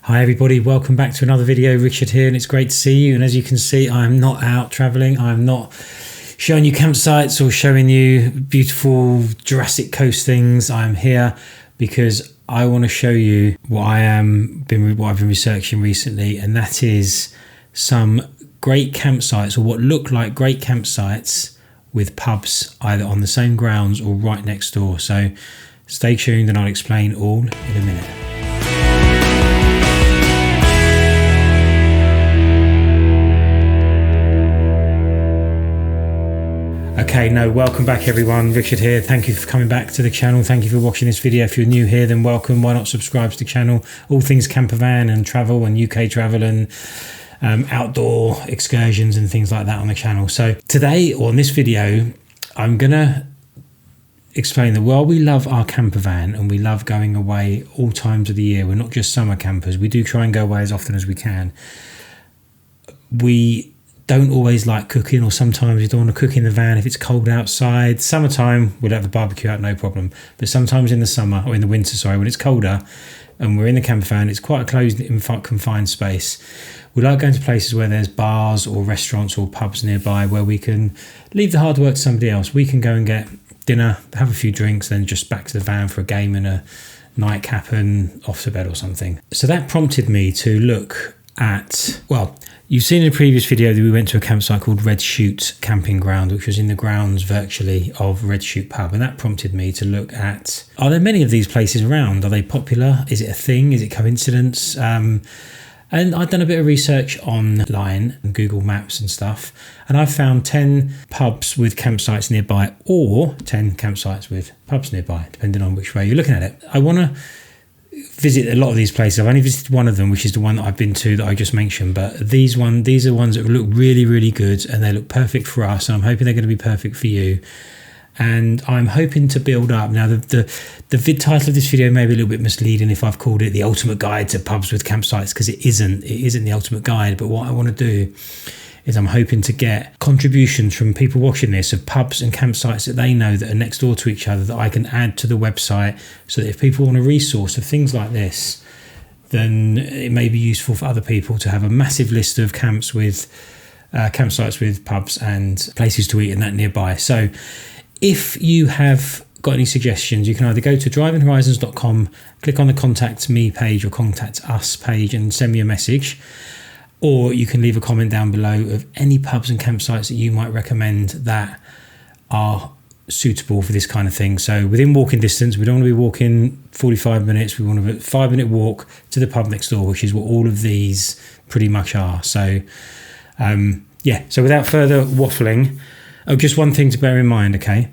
Hi everybody, welcome back to another video. Richard here, and it's great to see you. And as you can see, I'm not out traveling. I'm not showing you campsites or showing you beautiful Jurassic Coast things. I'm here because I want to show you what I've been researching recently, and that is some great campsites, or what look like great campsites with pubs either on the same grounds or right next door. So stay tuned and I'll explain all in a minute. Okay, welcome back everyone. Richard here. Thank you for coming back to the channel. Thank you for watching this video. If you're new here, then welcome. Why not subscribe to the channel? All things campervan and travel and UK travel and outdoor excursions and things like that on the channel. So today, or in this video, I'm gonna explain that while we love our campervan and we love going away all times of the year, we're not just summer campers. We do try and go away as often as we can. We don't always like cooking, or sometimes you don't want to cook in the van if it's cold outside. Summertime, we'll have a barbecue out, no problem. But sometimes in the summer, or in the winter, sorry, when it's colder and we're in the campervan, it's quite a closed, confined space. We like going to places where there's bars or restaurants or pubs nearby where we can leave the hard work to somebody else. We can go and get dinner, have a few drinks, then just back to the van for a game and a nightcap and off to bed or something. So that prompted me to look at, well, you've seen in a previous video that we went to a campsite called Red Chute Camping Ground, which was in the grounds virtually of Red Chute Pub. And that prompted me to look at, are there many of these places around? Are they popular? Is it a thing? Is it coincidence? And I've done a bit of research online and Google Maps and stuff, and I've found 10 pubs with campsites nearby, or 10 campsites with pubs nearby, depending on which way you're looking at it. I want to visit a lot of these places. I've only visited one of them, which is the one that I've been to that I just mentioned, but these are ones that look really, really good, and they look perfect for us, and I'm hoping they're going to be perfect for you. And I'm hoping to build up. Now, the vid title of this video may be a little bit misleading if I've called it the ultimate guide to pubs with campsites, because it isn't the ultimate guide. But what I want to do is I'm hoping to get contributions from people watching this of pubs and campsites that they know that are next door to each other that I can add to the website, so that if people want a resource of things like this, then it may be useful for other people to have a massive list of campsites with pubs and places to eat and that nearby. So if you have got any suggestions, you can either go to drivinghorizons.com, click on the contact me page or contact us page and send me a message, or you can leave a comment down below of any pubs and campsites that you might recommend that are suitable for this kind of thing. So within walking distance, we don't want to be walking 45 minutes, we want to have a 5-minute walk to the pub next door, which is what all of these pretty much are. So so without further waffling, just one thing to bear in mind, okay?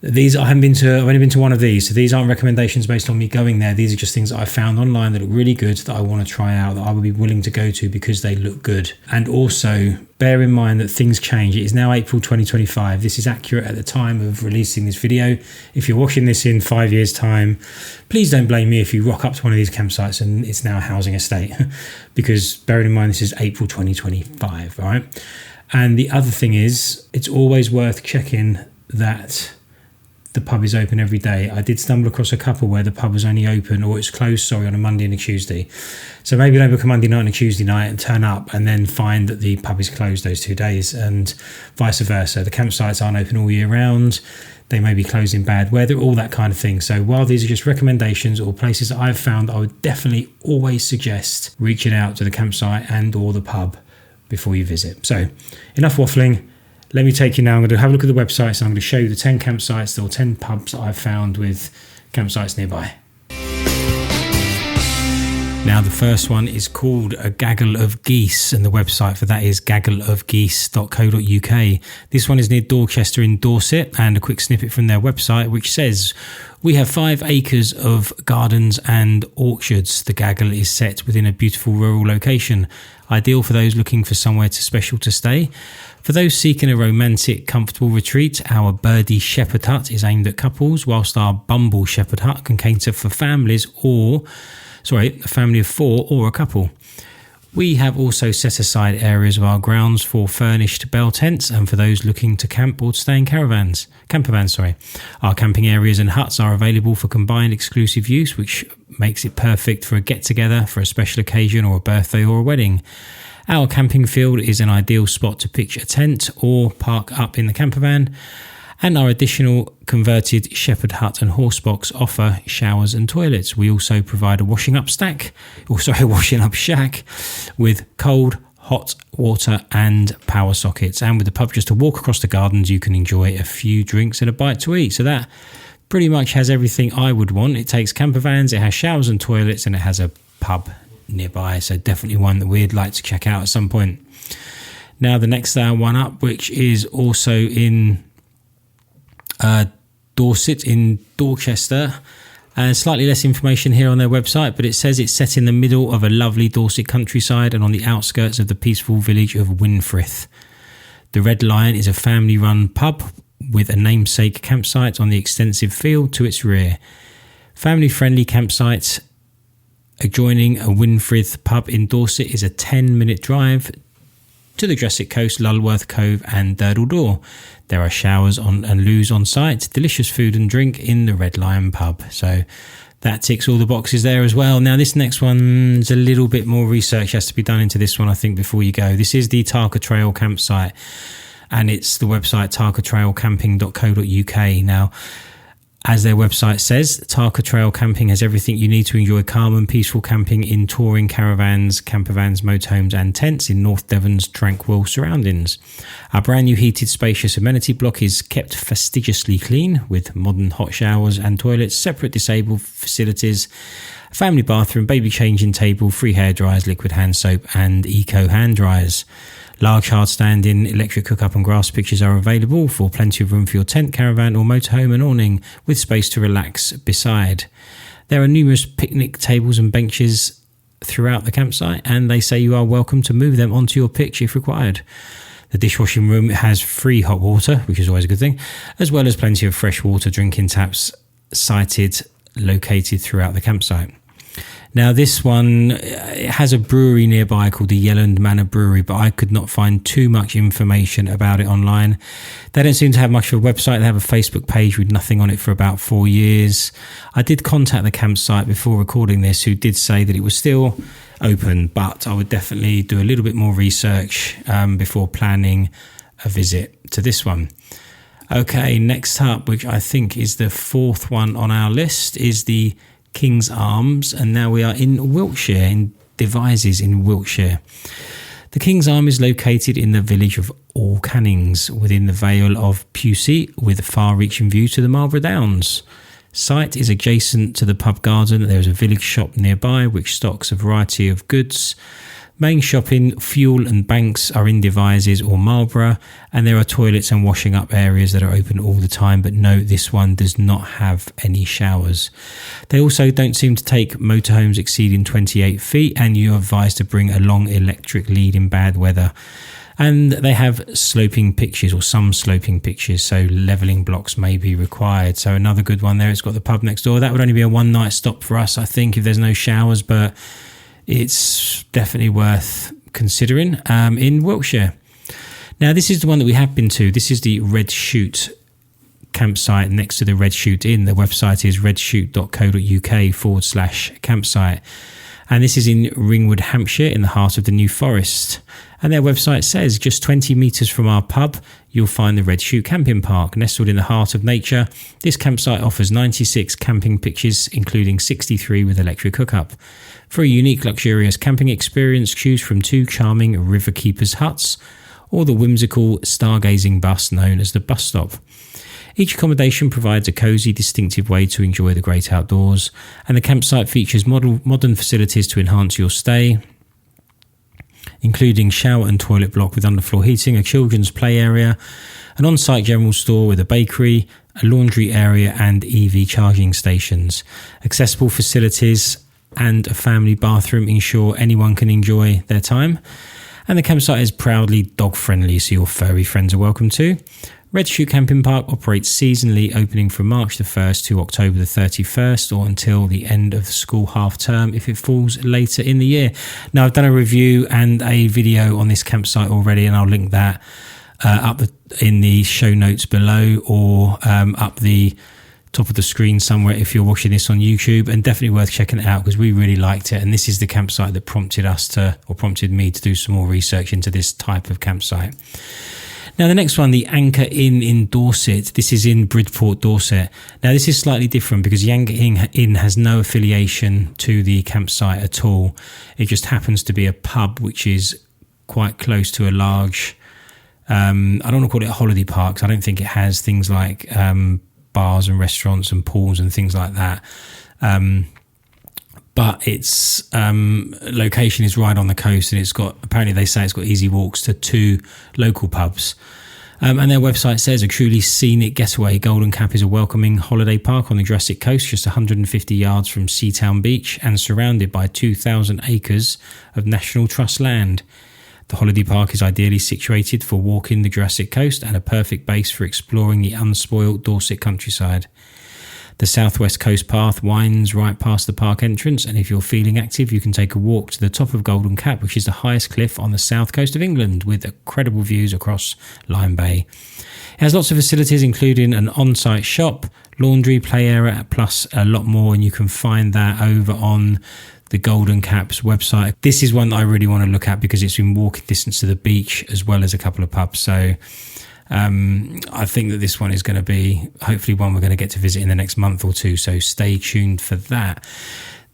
I've only been to one of these, so these aren't recommendations based on me going there. These are just things that I found online that look really good, that I want to try out, that I would be willing to go to because they look good. And also, bear in mind that things change. It is now April 2025. This is accurate at the time of releasing this video. If you're watching this in 5 years' time, please don't blame me if you rock up to one of these campsites and it's now a housing estate, because bearing in mind this is April 2025, all right? And the other thing is, it's always worth checking that the pub is open every day. I did stumble across a couple where the pub was only open, or it's closed, on a Monday and a Tuesday. So maybe don't book a Monday night and a Tuesday night and turn up and then find that the pub is closed those 2 days, and vice versa. The campsites aren't open all year round. They may be closed in bad weather, all that kind of thing. So while these are just recommendations or places that I've found, I would definitely always suggest reaching out to the campsite and or the pub before you visit. So enough waffling. Let me take you now. I'm going to have a look at the website, and I'm going to show you the 10 campsites or 10 pubs that I've found with campsites nearby. Now, the first one is called A Gaggle of Geese, and the website for that is gaggleofgeese.co.uk. This one is near Dorchester in Dorset, and a quick snippet from their website which says, "We have 5 acres of gardens and orchards. The Gaggle is set within a beautiful rural location, ideal for those looking for somewhere special to stay. For those seeking a romantic, comfortable retreat, our Birdie Shepherd Hut is aimed at couples, whilst our Bumble Shepherd Hut can cater for families, a family of 4 or a couple. We have also set aside areas of our grounds for furnished bell tents and for those looking to camp or to stay in campervans. Our camping areas and huts are available for combined exclusive use, which makes it perfect for a get-together, for a special occasion or a birthday or a wedding. Our camping field is an ideal spot to pitch a tent or park up in the campervan. And our additional converted shepherd hut and horse box offer showers and toilets. We also provide a washing up shack with cold, hot water and power sockets. And with the pub just to walk across the gardens, you can enjoy a few drinks and a bite to eat. So that pretty much has everything I would want. It takes campervans, it has showers and toilets, and it has a pub nearby. So definitely one that we'd like to check out at some point. Now the next one up, which is also in Dorset in Dorchester. Slightly less information here on their website, but it says it's set in the middle of a lovely Dorset countryside and on the outskirts of the peaceful village of Winfrith. The Red Lion is a family-run pub with a namesake campsite on the extensive field to its rear. Family-friendly campsite adjoining a Winfrith pub in Dorset is a 10-minute drive to the Jurassic Coast, Lulworth Cove and Durdle Door. There are showers and loos on site, delicious food and drink in the Red Lion pub. So that ticks all the boxes there as well. Now this next one's a little bit more research has to be done into this one, I think, before you go. This is the Tarka Trail campsite, and it's the website tarkatrailcamping.co.uk. Now, as their website says, Tarka Trail Camping has everything you need to enjoy calm and peaceful camping in touring caravans, campervans, motorhomes and tents in North Devon's tranquil surroundings. Our brand new heated, spacious amenity block is kept fastidiously clean with modern hot showers and toilets, separate disabled facilities, family bathroom, baby changing table, free hair dryers, liquid hand soap and eco hand dryers. Large hard-standing electric hookup and grass pitches are available for plenty of room for your tent, caravan or motorhome and awning, with space to relax beside. There are numerous picnic tables and benches throughout the campsite, and they say you are welcome to move them onto your pitch if required. The dishwashing room has free hot water, which is always a good thing, as well as plenty of fresh water drinking taps located throughout the campsite. Now this one, it has a brewery nearby called the Yelland Manor Brewery, but I could not find too much information about it online. They don't seem to have much of a website. They have a Facebook page with nothing on it for about 4 years. I did contact the campsite before recording this, who did say that it was still open, but I would definitely do a little bit more research before planning a visit to this one. Okay, next up, which I think is the fourth one on our list, is the King's Arms, and now we are in Wiltshire, in Devizes in Wiltshire. The King's Arm is located in the village of All-Cannings, within the Vale of Pusey, with a far-reaching view to the Marlborough Downs. Site is adjacent to the pub garden. There is a village shop nearby which stocks a variety of goods. Main shopping, fuel and banks are in Devizes or Marlborough, and there are toilets and washing up areas that are open all the time, but no, this one does not have any showers. They also don't seem to take motorhomes exceeding 28 feet, and you're advised to bring a long electric lead in bad weather. And they have sloping pitches, or some sloping pitches, so levelling blocks may be required. So another good one there. It's got the pub next door. That would only be a one-night stop for us, I think, if there's no showers, but it's definitely worth considering in Wiltshire. Now, this is the one that we have been to. This is the Red Chute campsite next to the Red Chute Inn. The website is redchute.co.uk/campsite. And this is in Ringwood, Hampshire, in the heart of the New Forest. And their website says, just 20 metres from our pub, you'll find the Red Chute Camping Park. Nestled in the heart of nature, this campsite offers 96 camping pitches, including 63 with electric hookup. For a unique, luxurious camping experience, choose from 2 charming river keepers' huts or the whimsical stargazing bus known as the bus stop. Each accommodation provides a cosy, distinctive way to enjoy the great outdoors, and the campsite features modern facilities to enhance your stay, including shower and toilet block with underfloor heating, a children's play area, an on-site general store with a bakery, a laundry area and EV charging stations. Accessible facilities and a family bathroom ensure anyone can enjoy their time. And the campsite is proudly dog friendly, so your furry friends are welcome too. Red Shoe Camping Park operates seasonally, opening from March the 1st to October the 31st, or until the end of the school half term if it falls later in the year. Now, I've done a review and a video on this campsite already, and I'll link that up in the show notes below, or up the top of the screen somewhere if you're watching this on YouTube, and definitely worth checking it out because we really liked it. And this is the campsite that prompted me to do some more research into this type of campsite. Now, the next one, the Anchor Inn in Dorset. This is in Bridport, Dorset. Now, this is slightly different because the Anchor Inn has no affiliation to the campsite at all. It just happens to be a pub which is quite close to a large, I don't want to call it a holiday park, because I don't think it has things like bars and restaurants and pools and things like that. But its location is right on the coast, and apparently they say it's got easy walks to 2 local pubs. And their website says a truly scenic getaway. Golden Cap is a welcoming holiday park on the Jurassic Coast, just 150 yards from Seatown Beach and surrounded by 2,000 acres of National Trust land. The holiday park is ideally situated for walking the Jurassic Coast and a perfect base for exploring the unspoilt Dorset countryside. The Southwest Coast Path winds right past the park entrance, and if you're feeling active, you can take a walk to the top of Golden Cap, which is the highest cliff on the south coast of England, with incredible views across Lyme Bay. It has lots of facilities, including an on-site shop, laundry, play area, plus a lot more, and you can find that over on the Golden Cap's website. This is one that I really want to look at because it's in walking distance to the beach as well as a couple of pubs. So I think that this one is going to be hopefully one we're going to get to visit in the next month or two, so stay tuned for that.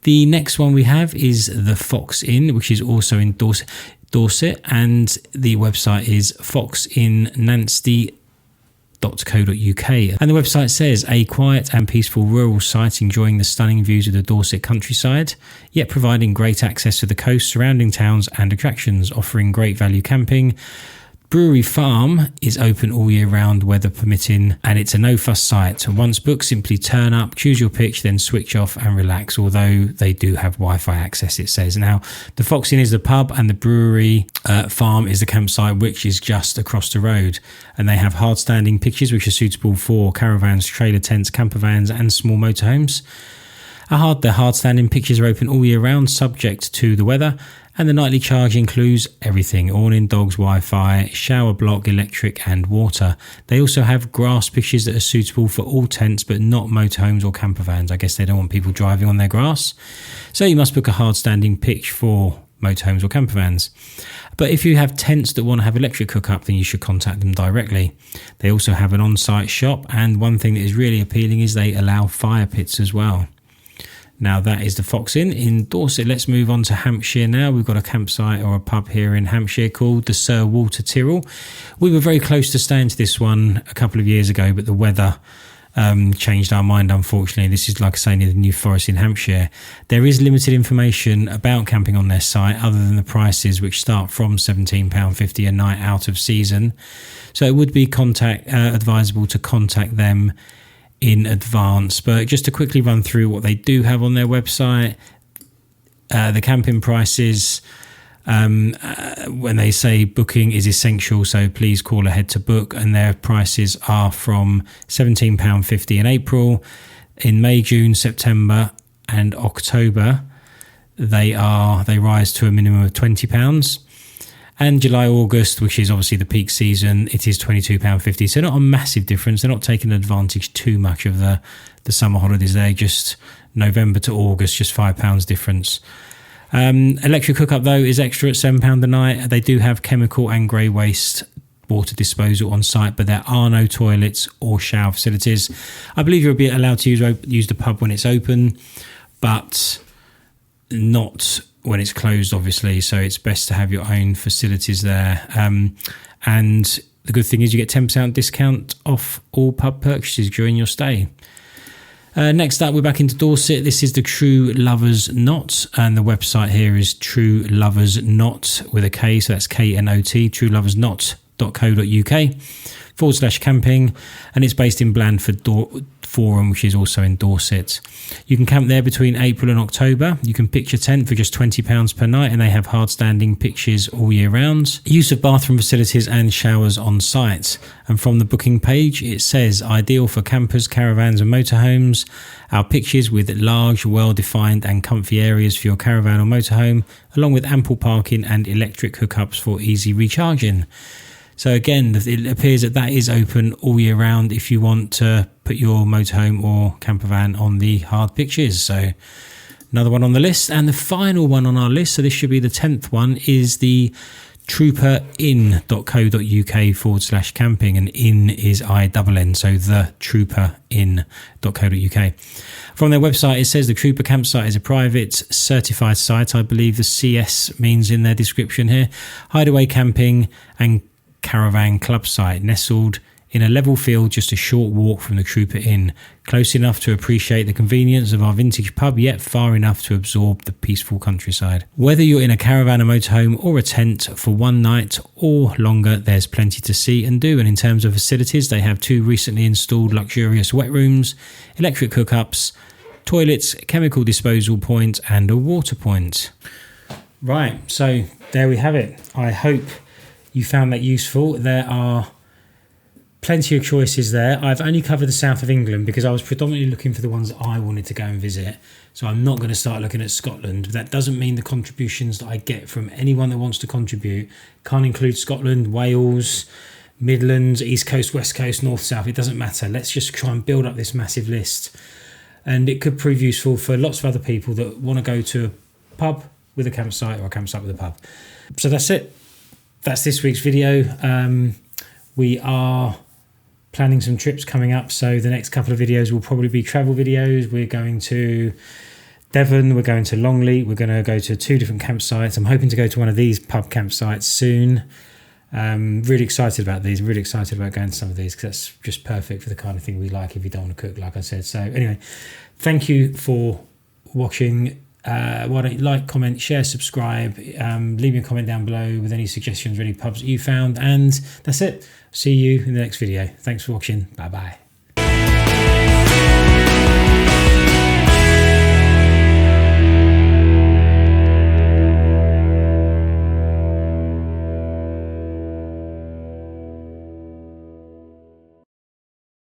The next one we have is the Fox Inn, which is also in Dorset, and the website is foxinnancy.co.uk, and the website says a quiet and peaceful rural site enjoying the stunning views of the Dorset countryside, yet providing great access to the coast, surrounding towns and attractions, offering great value camping. Brewery Farm is open all year round, weather permitting, and it's a no-fuss site. Once booked, simply turn up, choose your pitch, then switch off and relax, although they do have Wi-Fi access, it says. Now, the Fox Inn is the pub and the Brewery Farm is the campsite, which is just across the road. And they have hard-standing pitches, which are suitable for caravans, trailer tents, campervans and small motorhomes. The hard-standing pitches are open all year round, subject to the weather, and the nightly charge includes everything: awning, dogs, Wi-Fi, shower block, electric and water. They also have grass pitches that are suitable for all tents but not motorhomes or campervans. I guess they don't want people driving on their grass. So you must book a hard-standing pitch for motorhomes or campervans. But if you have tents that want to have electric hookup, then you should contact them directly. They also have an on-site shop, and one thing that is really appealing is they allow fire pits as well. Now, that is the Fox Inn in Dorset. Let's move on to Hampshire now. We've got a campsite or a pub here in Hampshire called the Sir Walter Tyrrell. We were very close to staying to this one a couple of years ago, but the weather changed our mind, unfortunately. This is, like I say, near the New Forest in Hampshire. There is limited information about camping on their site other than the prices, which start from £17.50 a night out of season. So it would be advisable to contact them in advance. But just to quickly run through what they do have on their website, the camping prices, when they say booking is essential, so please call ahead to book, and their prices are from £17.50 in April. In May, June, September and October they rise to a minimum of £20. And July, August, which is obviously the peak season, it is £22.50. So not a massive difference. They're not taking advantage too much of the summer holidays there. Just November to August, just £5 difference. Electric hookup, though, is extra at £7 a night. They do have chemical and grey waste water disposal on site, but there are no toilets or shower facilities. I believe you'll be allowed to use the pub when it's open, but not when it's closed, obviously, so it's best to have your own facilities there. And the good thing is you get 10% discount off all pub purchases during your stay. Next up, we're back into Dorset. This is the True Lovers Knot, and the website here is True Lovers Knot with a K, so that's KNOT, trueloversknot.co.uk /camping, and it's based in Blandford, Forum, which is also in Dorset. You can camp there between April and October. You can pitch a tent for just £20 per night, and they have hard-standing pitches all year round. Use of bathroom facilities and showers on site. And from the booking page, it says, ideal for campers, caravans and motorhomes. Our pitches with large, well-defined and comfy areas for your caravan or motorhome, along with ample parking and electric hookups for easy recharging. So again, it appears that is open all year round if you want to put your motorhome or campervan on the hard pitches. So another one on the list. And the final one on our list, so this should be the 10th one, is the trooperin.co.uk/camping, and in is INN, so the trooperin.co.uk. From their website, it says the Trooper campsite is a private certified site. I believe the CS means in their description here. Hideaway camping and caravan club site nestled in a level field just a short walk from the Trooper Inn, close enough to appreciate the convenience of our vintage pub, yet far enough to absorb the peaceful countryside. Whether you're in a caravan, a motorhome or a tent for one night or longer, there's plenty to see and do. And in terms of facilities, they have 2 recently installed luxurious wet rooms, electric hookups, toilets, chemical disposal point and a water point. Right, so there we have it. I hope you found that useful. There are plenty of choices there. I've only covered the south of England because I was predominantly looking for the ones that I wanted to go and visit. So I'm not going to start looking at Scotland. But that doesn't mean the contributions that I get from anyone that wants to contribute can't include Scotland, Wales, Midlands, East Coast, West Coast, North, South. It doesn't matter. Let's just try and build up this massive list. And it could prove useful for lots of other people that want to go to a pub with a campsite or a campsite with a pub. So that's it. That's this week's video. We are planning some trips coming up, so the next couple of videos will probably be travel videos. We're going to Devon, we're going to Longley, we're going to go to 2 different campsites. I'm hoping to go to one of these pub campsites soon. Really excited about these, really excited about going to some of these because that's just perfect for the kind of thing we like if you don't want to cook, like I said. So anyway, thank you for watching. Why don't you like, comment, share, subscribe, leave me a comment down below with any suggestions or any pubs that you found, and that's it. See you in the next video. Thanks for watching. Bye bye.